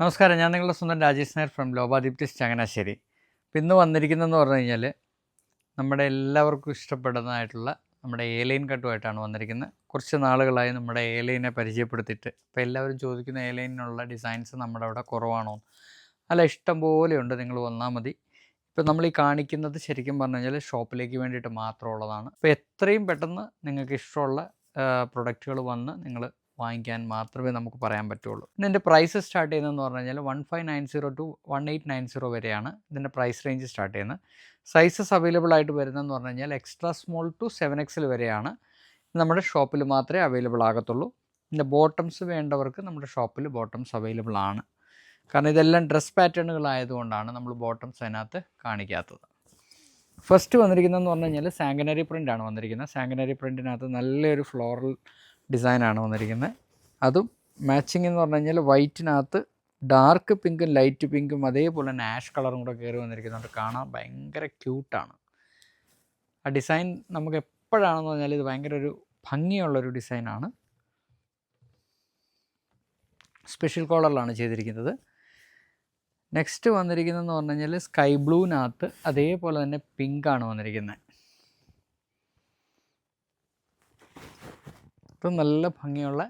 നമസ്കാരം, ഞാൻ നിങ്ങളുടെ സ്വന്തം രാജേഷ് നായർ ഫ്രം ലോബാദീപ്റ്റിസ് ചങ്ങനാശ്ശേരി. ഇപ്പം ഇന്ന് വന്നിരിക്കുന്നതെന്ന് പറഞ്ഞു കഴിഞ്ഞാൽ നമ്മുടെ എല്ലാവർക്കും ഇഷ്ടപ്പെടുന്നതായിട്ടുള്ള നമ്മുടെ എ-ലൈൻ കട്ടുമായിട്ടാണ് വന്നിരിക്കുന്നത്. കുറച്ച് നാളുകളായി നമ്മുടെ എ-ലൈനെ പരിചയപ്പെടുത്തിയിട്ട് ഇപ്പോൾ എല്ലാവരും ചോദിക്കുന്ന എ-ലൈനിനുള്ള ഡിസൈൻസ് നമ്മുടെ അവിടെ കുറവാണോ? അല്ല, ഇഷ്ടം പോലെയുണ്ട്, നിങ്ങൾ വന്നാൽ മതി. ഇപ്പോൾ നമ്മൾ ഈ കാണിക്കുന്നത് ശരിക്കും പറഞ്ഞു കഴിഞ്ഞാൽ ഷോപ്പിലേക്ക് വേണ്ടിയിട്ട് മാത്രമുള്ളതാണ്. അപ്പോൾ എത്രയും പെട്ടെന്ന് നിങ്ങൾക്ക് ഇഷ്ടമുള്ള പ്രൊഡക്റ്റുകൾ വന്ന് നിങ്ങൾ വാങ്ങിക്കാൻ മാത്രമേ നമുക്ക് പറയാൻ പറ്റുള്ളൂ. ഇതിൻ്റെ പ്രൈസ് സ്റ്റാർട്ട് ചെയ്യുന്നതെന്ന് പറഞ്ഞു കഴിഞ്ഞാൽ 1590 ടു 1890 വരെയാണ് ഇതിൻ്റെ പ്രൈസ് റേഞ്ച് സ്റ്റാർട്ട് ചെയ്യുന്നത്. സൈസസ് അവൈലബിൾ ആയിട്ട് വരുന്നതെന്ന് പറഞ്ഞു കഴിഞ്ഞാൽ എക്സ്ട്രാ സ്മോൾ ടു 7XL വരെയാണ് നമ്മുടെ ഷോപ്പിൽ മാത്രമേ അവൈലബിൾ ആകത്തുള്ളൂ. ഇതിൻ്റെ ബോട്ടംസ് വേണ്ടവർക്ക് നമ്മുടെ ഷോപ്പിൽ ബോട്ടംസ് അവൈലബിൾ ആണ്. കാരണം ഇതെല്ലാം ഡ്രസ് പാറ്റേണുകളായതുകൊണ്ടാണ് നമ്മൾ ബോട്ടംസ് അതിനകത്ത് കാണിക്കാത്തത്. ഫസ്റ്റ് വന്നിരിക്കുന്നതെന്ന് പറഞ്ഞു കഴിഞ്ഞാൽ സാങ്കനറി പ്രിൻ്റാണ് വന്നിരിക്കുന്നത്. സാങ്കനറി പ്രിൻറ്റിനകത്ത് നല്ലൊരു ഫ്ലോറൽ ഡിസൈനാണ് വന്നിരിക്കുന്നത്. അതും മാച്ചിങ് എന്ന് പറഞ്ഞു കഴിഞ്ഞാൽ വൈറ്റിനകത്ത് ഡാർക്ക് പിങ്കും ലൈറ്റ് പിങ്കും അതേപോലെ തന്നെ ആഷ് കളറും കൂടെ കയറി വന്നിരിക്കുന്നുണ്ട്. കാണാൻ ഭയങ്കര ക്യൂട്ടാണ് ആ ഡിസൈൻ. നമുക്ക് എപ്പോഴാണെന്ന് പറഞ്ഞാൽ ഇത് ഭയങ്കര ഒരു ഭംഗിയുള്ളൊരു ഡിസൈനാണ്. സ്പെഷ്യൽ കോളറിലാണ് ചെയ്തിരിക്കുന്നത്. നെക്സ്റ്റ് വന്നിരിക്കുന്നതെന്ന് പറഞ്ഞു കഴിഞ്ഞാൽ സ്കൈ ബ്ലൂവിനകത്ത് അതേപോലെ തന്നെ പിങ്കാണ് വന്നിരിക്കുന്നത്. ഇത് നല്ല ഭംഗിയുള്ള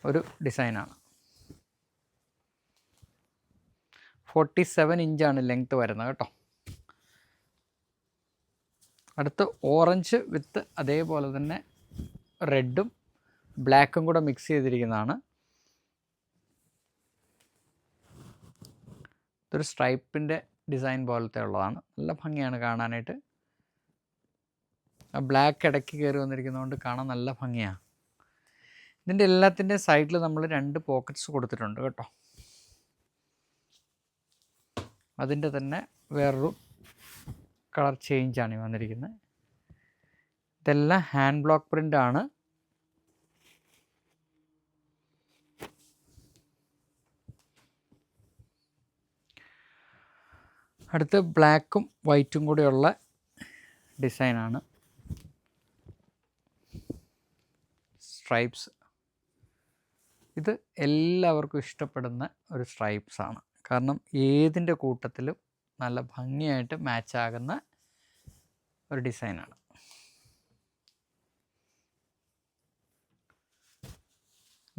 ഒരു ഡിസൈനാണ്. 47 ഇഞ്ചാണ് ലെങ്ത്ത് വരുന്നത് കേട്ടോ. അടുത്ത് ഓറഞ്ച് വിത്ത് അതേപോലെ തന്നെ റെഡും ബ്ലാക്കും കൂടെ മിക്സ് ചെയ്തിരിക്കുന്നതാണ്. ഇതൊരു സ്ട്രൈപ്പിൻ്റെ ഡിസൈൻ പോലത്തെ ഉള്ളതാണ്. നല്ല ഭംഗിയാണ് കാണാനായിട്ട്. ആ ബ്ലാക്ക് ഇടയ്ക്ക് കയറി വന്നിരിക്കുന്നതുകൊണ്ട് കാണാൻ നല്ല ഭംഗിയാണ്. ഇതിൻ്റെ എല്ലാത്തിൻ്റെ സൈഡിൽ നമ്മൾ 2 പോക്കറ്റ്സ് കൊടുത്തിട്ടുണ്ട് കേട്ടോ. അതിൻ്റെ തന്നെ വേറൊരു കളർ ചേഞ്ചാണ് വന്നിരിക്കുന്നത്. ഇതെല്ലാം ഹാൻഡ് ബ്ലോക്ക് പ്രിൻ്റാണ്. അടുത്ത് ബ്ലാക്കും വൈറ്റും കൂടെയുള്ള ഡിസൈനാണ്. സ്ട്രൈപ്സ്, ഇത് എല്ലാവർക്കും ഇഷ്ടപ്പെടുന്ന ഒരു സ്ട്രൈപ്സാണ്. കാരണം ഏതിൻ്റെ കൂട്ടത്തിലും നല്ല ഭംഗിയായിട്ട് മാച്ചാകുന്ന ഒരു ഡിസൈനാണ്.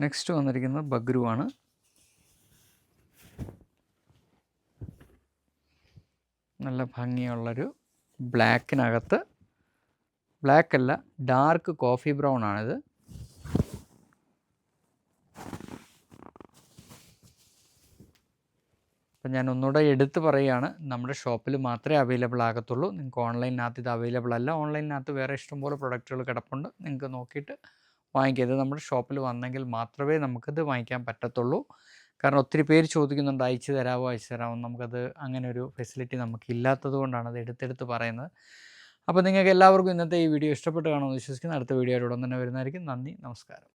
നെക്സ്റ്റ് വന്നിരിക്കുന്നത് ബഗ്രുവാണ്. നല്ല ഭംഗിയുള്ളൊരു ബ്ലാക്കിനകത്ത്, ബ്ലാക്ക് അല്ല ഡാർക്ക് കോഫി ബ്രൗൺ ആണിത്. അപ്പം ഞാൻ ഒന്നുകൂടെ എടുത്ത് പറയുകയാണ്, നമ്മുടെ ഷോപ്പിൽ മാത്രമേ അവൈലബിൾ ആകത്തുള്ളൂ. നിങ്ങൾക്ക് ഓൺലൈനകത്ത് ഇത് അവൈലബിൾ അല്ല. ഓൺലൈനകത്ത് വേറെ ഇഷ്ടംപോലെ പ്രൊഡക്റ്റുകൾ കിടപ്പുണ്ട്, നിങ്ങൾക്ക് നോക്കിയിട്ട് വാങ്ങിക്കുക. ഇത് നമ്മുടെ ഷോപ്പിൽ വന്നെങ്കിൽ മാത്രമേ നമുക്കിത് വാങ്ങിക്കാൻ പറ്റത്തുള്ളൂ. കാരണം ഒത്തിരി പേര് ചോദിക്കുന്നുണ്ട് അയച്ചു തരാമോ. നമുക്കത് അങ്ങനെ ഒരു ഫെസിലിറ്റി നമുക്കില്ലാത്തത് കൊണ്ടാണ് അത് എടുത്തെടുത്ത് പറയുന്നത്. അപ്പോൾ നിങ്ങൾക്ക് എല്ലാവർക്കും ഇന്നത്തെ ഈ വീഡിയോ ഇഷ്ടപ്പെട്ട് കാണുമെന്ന് വിശ്വസിക്കുന്നു. അടുത്ത വീഡിയോയോടെ ഉടൻ തന്നെ വരുന്നതായിരിക്കും. നന്ദി, നമസ്കാരം.